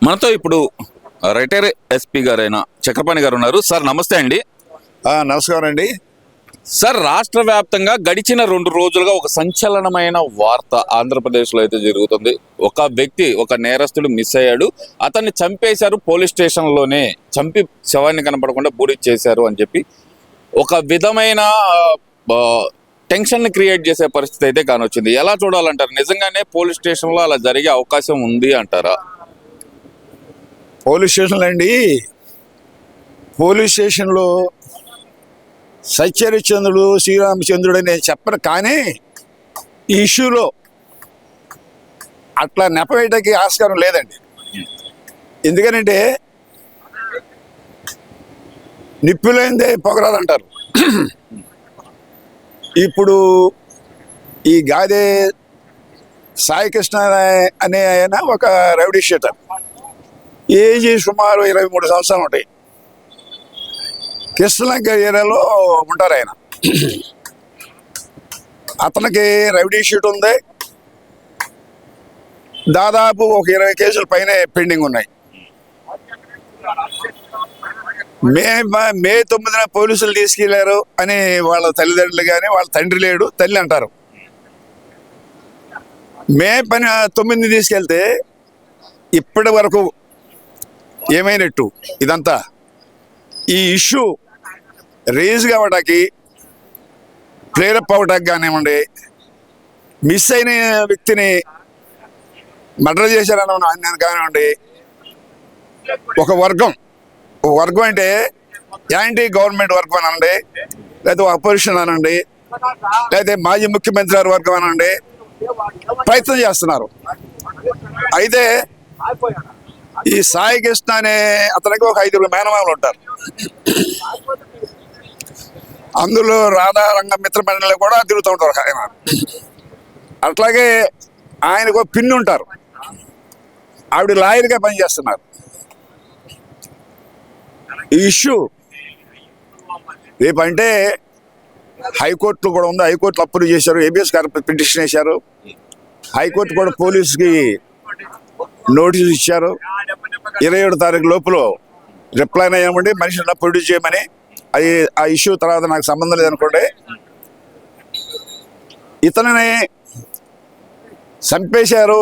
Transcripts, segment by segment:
మనతో ఇప్పుడు retire SP గారైన చక్రపాణి గారు ఉన్నారు. సార్ నమస్తే అండి. నమస్కారం అండి. సార్, రాష్ట్ర వ్యాప్తంగా గడిచిన 2 రోజులుగా ఒక సంచలనమైన వార్త ఆంధ్రప్రదేశ్లో అయితే జరుగుతుంది. ఒక వ్యక్తి, ఒక నేరస్తుడు మిస్ అయ్యాడు. అతన్ని చంపేశారు, పోలీస్ స్టేషన్లోనే చంపి శవాన్ని కనపడకుండా బూడిచ్చేశారు అని చెప్పి ఒక విధమైన టెన్షన్ క్రియేట్ చేసే పరిస్థితి అయితే కానొచ్చింది. ఎలా చూడాలంటారు? నిజంగానే పోలీస్ స్టేషన్లో అలా జరిగే అవకాశం ఉంది అంటారా? పోలీస్ స్టేషన్లో అండి, పోలీస్ స్టేషన్లో సత్యహరిశ్చంద్రుడు శ్రీరామచంద్రుడు అని చెప్పను, కానీ ఈ ఇష్యూలో అట్లా నెపవేయడానికి ఆస్కారం లేదండి. ఎందుకనంటే నిప్పులేందే పొగరాదంటారు. ఇప్పుడు ఈ గాదే సాయికృష్ణ అనే ఆయన ఒక రౌడీ షీటర్, ఏజ్ సుమారు 23 సంవత్సరాలు ఉంటాయి. కృష్ణలంక ఏరియాలో ఉంటారు ఆయన. అతనికి రౌడీ షీట్ ఉంది. దాదాపు ఒక 20 కేసుల పైన పెండింగ్ ఉన్నాయి. మే 9న పోలీసులు తీసుకెళ్లారు అని వాళ్ళ తల్లిదండ్రులు కానీ, వాళ్ళ తండ్రి లేడు, తల్లి అంటారు. మే 9 తీసుకెళ్తే ఇప్పటి వరకు ఏమైనట్టు? ఇదంతా ఈ ఇష్యూ రేజ్ కావడానికి, ప్రేరప్ అవ్వడానికి కానివ్వండి, మిస్ అయిన వ్యక్తిని మర్డర్ చేశారని కానివ్వండి, ఒక వర్గం అంటే యాంటీ గవర్నమెంట్ వర్గం అనండి, లేకపోతే అపోజిషన్ అనండి, లేకపోతే మాజీ ముఖ్యమంత్రి గారి వర్గం అనండి, ప్రయత్నం చేస్తున్నారు. అయితే ఈ సాయి కృష్ణ అనే అతనికి ఒక 5 మేనమామలు ఉంటారు. అందులో రాధారంగ మిత్ర మండలిలో కూడా తిరుగుతూ ఉంటారు ఆయన. అట్లాగే ఆయనకు ఒక పిన్ని ఉంటారు, ఆవిడ లాయర్గా పనిచేస్తున్నారు. ఈ ఇష్యూ రేపంటే హైకోర్టులో కూడా ఉంది. హైకోర్టులో అప్రూవ్ చేశారు, ఏబిఎస్ పిటిషన్ వేశారు. హైకోర్టు కూడా పోలీసుకి నోటీసు ఇచ్చారు. 27వ తారీఖు లోపల రిప్లై అయ్యామండి, మనిషిని ప్రొడ్యూస్ చేయమని. అది ఆ ఇష్యూ తర్వాత నాకు సంబంధం లేదనుకోండి. ఇతనిని చంపేశారు.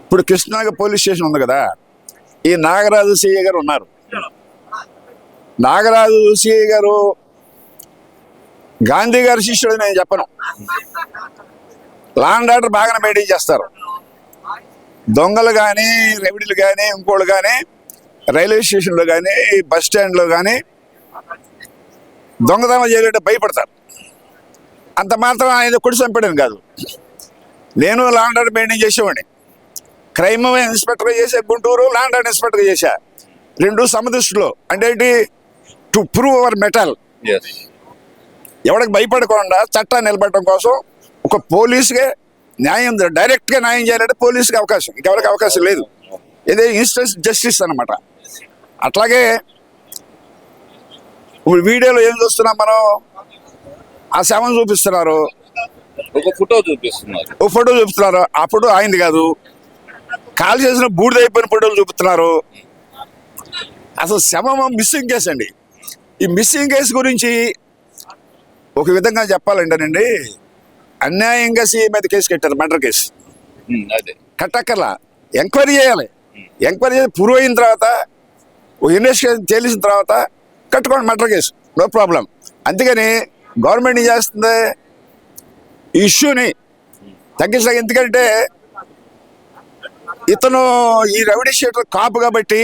ఇప్పుడు కృష్ణాగ పోలీస్ స్టేషన్ ఉంది కదా, ఈ నాగరాజు సిఐ గారు ఉన్నారు. నాగరాజు సిఐ గారు గాంధీ గారి శిష్యుడు నేను చెప్పను. లా అండ్ ఆర్డర్ బాగానే మెయింటైన్ చేస్తారు. దొంగలు కానీ, రెవిడీలు కానీ, ఇంకోళ్ళు కానీ రైల్వే స్టేషన్లో కానీ, బస్ స్టాండ్లో కానీ దొంగతనం చేయాలంటే భయపడతారు. అంత మాత్రం ఆయన కొడి చంపడం కాదు. నేను లా అండ్ ఆర్డర్ మెయింటైన్ చేసేవాడిని. క్రైమ్ ఇన్స్పెక్టర్గా చేసా, గుంటూరు లా అండ్ ఆర్డర్ ఇన్స్పెక్టర్గా చేశా. 2 సమదృష్టిలో. అంటే ఏంటి? To prove our metal. ఎవరికి భయపడకుండా చట్టాన్ని నిలబడటం కోసం ఒక పోలీసుగా న్యాయం, డైరెక్ట్గా న్యాయం చేయాలంటే పోలీసుకి అవకాశం, ఇంకెవరికి అవకాశం లేదు. ఇదే ఇన్స్టెన్స్ జస్టిస్ అన్నమాట. అట్లాగే ఇప్పుడు వీడియోలో ఏం చూస్తున్నాం మనం? ఆ శవం చూపిస్తున్నారు, ఒక ఫోటో చూపిస్తున్నారు. ఆ ఫోటో ఆయనది కాదు, కాల్ చేసిన బూడిద అయిపోయిన ఫోటోలు చూపిస్తున్నారు. అసలు శవం మిస్సింగ్ కేసు అండి. ఈ మిస్సింగ్ కేసు గురించి ఒక విధంగా చెప్పాలంటేనండి, అన్యాయంగా సీఎం మీద కేసు కట్టారు, మర్డర్ కేసు. కట్టక్కర్లా, ఎంక్వైరీ చేయాలి. ఎంక్వైరీ చేసి ప్రూవ్ అయిన తర్వాత, ఇన్వెస్టిగేషన్ చేసిన తర్వాత కట్టుకోండి మర్డర్ కేసు, నో ప్రాబ్లం. అందుకని గవర్నమెంట్ ఏం చేస్తుంది? ఈ ఇష్యూని తగ్గించడానికి. ఎందుకంటే ఇతను ఈ రౌడీ షీటర్ కాపు కాబట్టి,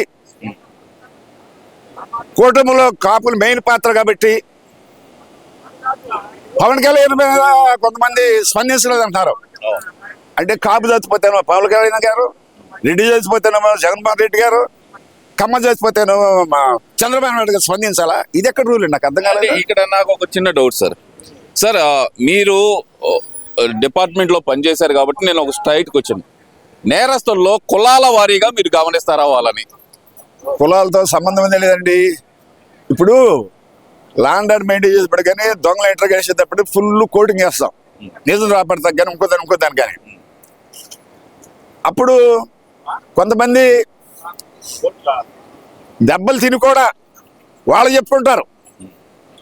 కూటమిలో కాపులు మెయిన్ పాత్ర కాబట్టి, పవన్ కళ్యాణ్ మీద కొంతమంది స్పందించలేదు అంటున్నారు. అంటే కాపు చచ్చిపోతేనో పవన్ కళ్యాణ్ గారు, రెడ్డి చచ్చిపోతేనేమో జగన్మోహన్ రెడ్డి గారు, కమ్మ చచ్చిపోతేనో చంద్రబాబు నాయుడు గారు స్పందించాలా? ఇది ఎక్కడ రూల్ అండి? నాకు అర్థం కాలేదు. ఇక్కడ నాకు ఒక చిన్న డౌట్ సార్, మీరు డిపార్ట్మెంట్లో పనిచేశారు కాబట్టి నేను ఒక స్ట్రైట్కి వచ్చాను. నేరస్తుల్లో కులాల వారీగా మీరు గమనిస్తారా వాళ్ళని? కులాలతో సంబంధం లేదండి. ఇప్పుడు లా అండ్ ఆర్డర్ మెయింటైన్ చేసేప్పుడు కానీ, దొంగలు ఎంటర్ చేసేటప్పుడు ఫుల్ కోటింగ్ వేస్తాం, నిజం రాబడతాం కానీ, ఇంకోదాని కానీ. అప్పుడు కొంతమంది దెబ్బలు తిని కూడా వాళ్ళు చెప్పుకుంటారు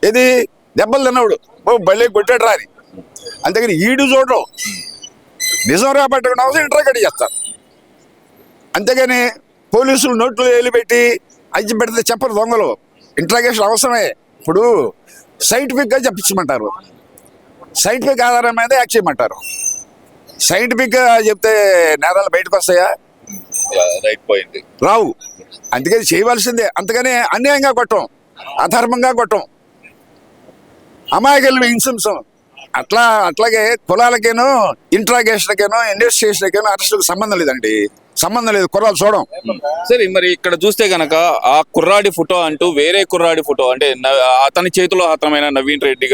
ఇది దెబ్బలు తిన్నవాడు ఓ బళ్ళే కొట్టాడు రా అని. అంతేగాని ఈడు చూడడం నిజం రాబట్టుకున్న అవసరం ఇంటర్గేట్ చేస్తారు. అంతేగాని పోలీసులు నోట్లు వేలు పెట్టి అజ్జి పెడితే చెప్పరు దొంగలు. ఇంట్రాగేషన్ అవసరమే. ఇప్పుడు సైంటిఫిక్గా చెప్పించమంటారు, సైంటిఫిక్ ఆధారం మీద యాక్ట్ చేయమంటారు. సైంటిఫిక్గా చెప్తే నేరాలు బయటకు వస్తాయా? Right point. రావు. అందుకని చేయవలసిందే. అంతకని అన్యాయంగా కొట్టం, అధర్మంగా కొట్టం, అమాయకులను హింసించం. అట్లాగే కులాలకేనో ఇంట్రాగేషన్కేనో ఇన్వెస్టిగేషన్కేనో అరెస్టులకు సంబంధం లేదండి, సంబంధం లేదు. కుర్రాలు చూడం. సరే, మరి ఇక్కడ చూస్తే గనక ఆ కుర్రాడి ఫోటో అంటూ వేరే కుర్రాడి ఫోటో అంటే అతని చేతిలో హతమైన నవీన్ రెడ్డి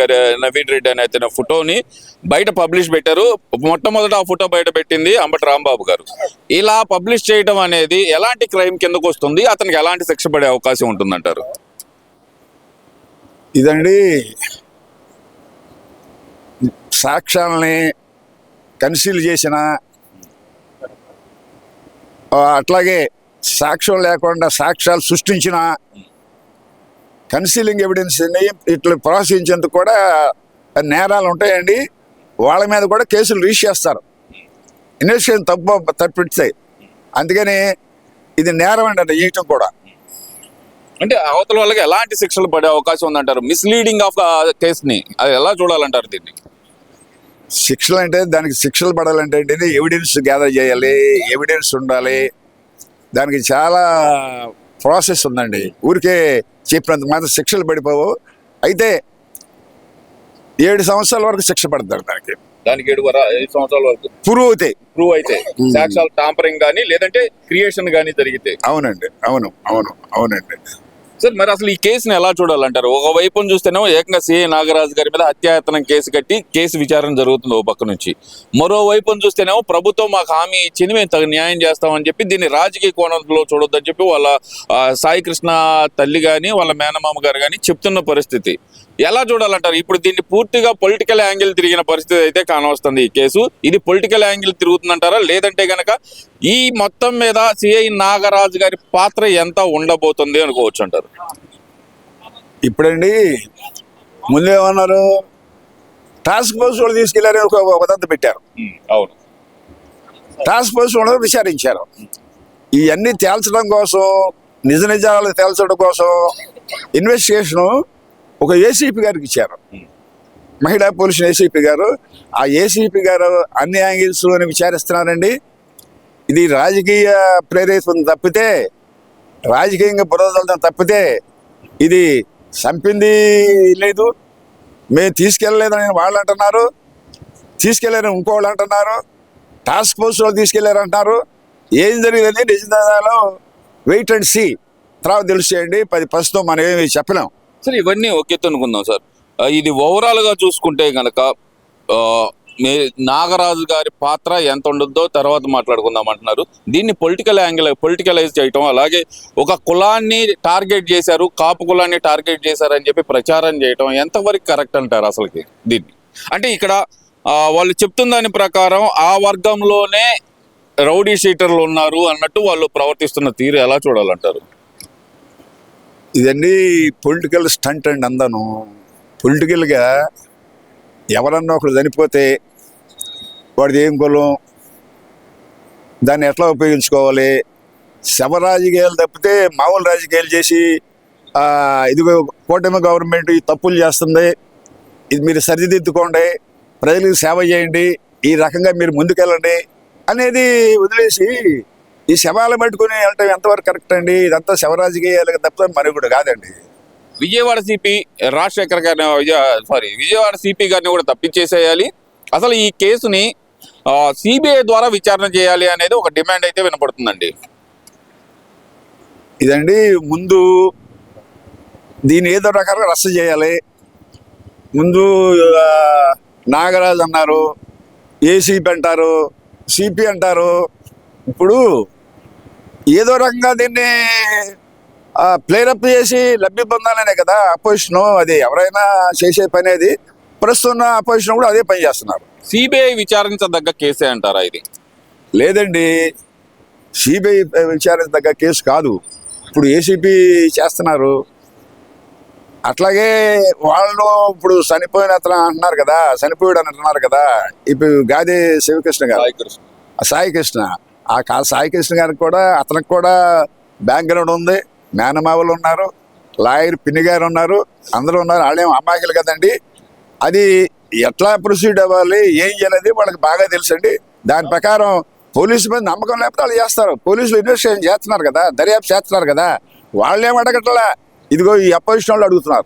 అనే అతని ఫోటోని బయట పబ్లిష్ పెట్టారు. మొట్టమొదట ఆ ఫోటో బయట పెట్టింది అంబటి రాంబాబు గారు. ఇలా పబ్లిష్ చేయడం అనేది ఎలాంటి క్రైమ్ కిందకు వస్తుంది? అతనికి ఎలాంటి శిక్ష పడే అవకాశం ఉంటుందంటారు? ఇదండి సాక్ష్యాలని కన్సీల్ చేసిన, అట్లాగే సాక్ష్యం లేకుండా సాక్ష్యాలు సృష్టించిన, కన్సీలింగ్ ఎవిడెన్స్ ఇట్లా ప్రోత్సహించేందుకు కూడా నేరాలు ఉంటాయండి. వాళ్ళ మీద కూడా కేసులు రిజిస్టర్ చేస్తారు, ఇన్వెస్టిగేషన్ తప్పిస్తాయి. అందుకని ఇది నేరం అండి చేయటం కూడా. అంటే అవతల వాళ్ళకి ఎలాంటి శిక్షలు పడే అవకాశం ఉందంటారు? మిస్లీడింగ్ ఆఫ్ కేసుని అది ఎలా చూడాలంటారు దీన్ని? శిక్షలు అంటే దానికి శిక్షలు పడాలంటే ఎవిడెన్స్ గ్యాదర్ చేయాలి, ఎవిడెన్స్ ఉండాలి. దానికి చాలా ప్రాసెస్ ఉందండి. ఊరికే చెప్పినంత మాత్రం శిక్షలు పడిపోవు. అయితే 7 సంవత్సరాల వరకు శిక్ష పడతారు దానికి 7 సంవత్సరాల వరకు ప్రూవ్ అయితే సాక్ష్యాలు టాంపరింగ్ కానీ లేదంటే క్రియేషన్ కానీ జరిగితే. అవునండి, అవునండి. సార్, మరి అసలు ఈ కేసుని ఎలా చూడాలంటారు? ఒక వైపును చూస్తేనేమో ఏకంగా సిఐ నాగరాజు గారి మీద హత్యాయత్నం కేసు కట్టి కేసు విచారణ జరుగుతుంది ఓ పక్క నుంచి. మరో వైపును చూస్తేనేమో ప్రభుత్వం మాకు హామీ ఇచ్చింది, మేము తగు న్యాయం చేస్తామని చెప్పి దీన్ని రాజకీయ కోణంలో చూడొద్దని చెప్పి వాళ్ళ సాయి కృష్ణ తల్లి కానీ వాళ్ళ మేనమామ గారు కానీ చెప్తున్న పరిస్థితి. ఎలా చూడాలంటారు? ఇప్పుడు దీన్ని పూర్తిగా పొలిటికల్ యాంగిల్ తిరిగిన పరిస్థితి అయితే కానవస్తుంది ఈ కేసు. ఇది పొలిటికల్ యాంగిల్ తిరుగుతుందంటారా? లేదంటే గనక ఈ మొత్తం మీద సిఐ నాగరాజు గారి పాత్ర ఎంత ఉండబోతుంది అనుకోవచ్చు అంటారు? ఇప్పుడండి ముందేమన్నారు, టాస్క్ ఫోర్స్ వాళ్ళు తీసుకెళ్లారు, ఒక వదంతి పెట్టారు. అవును, టాస్క్ ఫోర్స్ వాళ్ళు విచారించారు. ఇవన్నీ తేల్చడం కోసం, నిజ నిజాలు తేల్చడం కోసం ఇన్వెస్టిగేషను ఒక ఏసీపీ గారికి ఇచ్చారు, మహిళా పోలీసు ఏసీపీ గారు. ఆ ఏసీపీ గారు అన్ని యాంగిల్స్లోనే విచారిస్తున్నారండి. ఇది రాజకీయ ప్రేరేపణ తప్పితే, రాజకీయంగా బురదలడం తప్పితే ఇది చంపింది లేదు. మేము తీసుకెళ్ళలేదని వాళ్ళు అంటున్నారు, తీసుకెళ్ళారని ఇంకోళ్ళు అంటున్నారు, టాస్క్ ఫోర్స్ వాళ్ళు తీసుకెళ్లారంటున్నారు. ఏం జరిగిందని నిజంగా వెయిట్ అండ్ సీ, తర్వాత తెలిసేయండి. ప్రస్తుతం మనం ఏమి చెప్పలేం. సరే, ఇవన్నీ ఒకే అనుకుందాం సార్. ఇది ఓవరాల్ గా చూసుకుంటే గనక నాగరాజు గారి పాత్ర ఎంత ఉండొద్దో తర్వాత మాట్లాడుకుందాం అంటున్నారు. దీన్ని పొలిటికలైజ్ చేయటం, అలాగే ఒక కులాన్ని టార్గెట్ చేశారు, కాపు కులాన్ని టార్గెట్ చేశారని చెప్పి ప్రచారం చేయటం ఎంతవరకు కరెక్ట్ అంటారు అసలుకి దీన్ని? అంటే ఇక్కడ వాళ్ళు చెప్తున్న దాని ప్రకారం ఆ వర్గంలోనే రౌడీ షీటర్లు ఉన్నారు అన్నట్టు వాళ్ళు ప్రవర్తిస్తున్న తీరు ఎలా చూడాలంటారు? ఇదండి పొలిటికల్ స్టంట్ అండి. అందను పొలిటికల్గా ఎవరన్నా ఒకరు చనిపోతే వాడిది ఏం కులం, దాన్ని ఎట్లా ఉపయోగించుకోవాలి, శవ రాజకీయాలు తప్పితే మామూలు రాజకీయాలు చేసి ఇదిగో కూటమి గవర్నమెంట్ ఈ తప్పులు చేస్తుంది, ఇది మీరు సరిదిద్దుకోండి, ప్రజలకు సేవ చేయండి, ఈ రకంగా మీరు ముందుకెళ్ళండి అనేది వదిలేసి ఈ శవాలు పట్టుకుని వెళ్ళటం ఎంతవరకు కరెక్ట్ అండి? ఇదంతా శవ రాజకీయాలకు తప్ప మరి కూడా కాదండి. విజయవాడ సిపి రాజశేఖర్ గారిని విజయవాడ సిపి గారిని కూడా తప్పించేసేయాలి, అసలు ఈ కేసుని సిబిఐ ద్వారా విచారణ చేయాలి అనేది ఒక డిమాండ్ అయితే వినపడుతుందండి. ఇదండి ముందు దీన్ని ఏదో రకంగా రచ్చ చేయాలి. ముందు నాగరాజు అన్నారు, ఏసీపీ అంటారు, సిపి అంటారు. ఇప్పుడు ఏదో రకంగా దీన్ని ప్లేరప్ చేసి లబ్ధి పొందాలనే కదా అపోజిషన్. అది ఎవరైనా చేసే పని. అది ప్రస్తుతం అపోజిషన్ కూడా అదే పని చేస్తున్నారు. సిబిఐ విచారించదగ్గ కేసే అంటారా ఇది? లేదండి, సిబిఐ విచారించదగ్గ కేసు కాదు. ఇప్పుడు ఏసీపీ చేస్తున్నారు. అట్లాగే వాళ్ళు ఇప్పుడు చనిపోయిన అతను అంటున్నారు కదా, చనిపోయాడు అని అంటున్నారు కదా. ఇప్పుడు గాదే శివకృష్ణ గారు, సాయి కృష్ణ, సాయి కృష్ణ గారికి కూడా, అతనికి కూడా బ్యాక్గ్రౌండ్ ఉంది. మేనమావలు ఉన్నారు, లాయర్ పిన్ని గారు ఉన్నారు, అందరూ ఉన్నారు. వాళ్ళేం అమ్మాయిలు కదండి. అది ఎట్లా ప్రొసీడ్ అవ్వాలి, ఏం చేయాలి వాళ్ళకి బాగా తెలుసండి. దాని ప్రకారం పోలీసు మీద నమ్మకం లేకపోతే వాళ్ళు చేస్తారు. పోలీసులు ఇన్వెస్టిగేషన్ చేస్తున్నారు కదా, దర్యాప్తు చేస్తున్నారు కదా. వాళ్ళు ఏం అడగట్లా, ఇదిగో ఈ అపోజిషన్ వాళ్ళు అడుగుతున్నారు.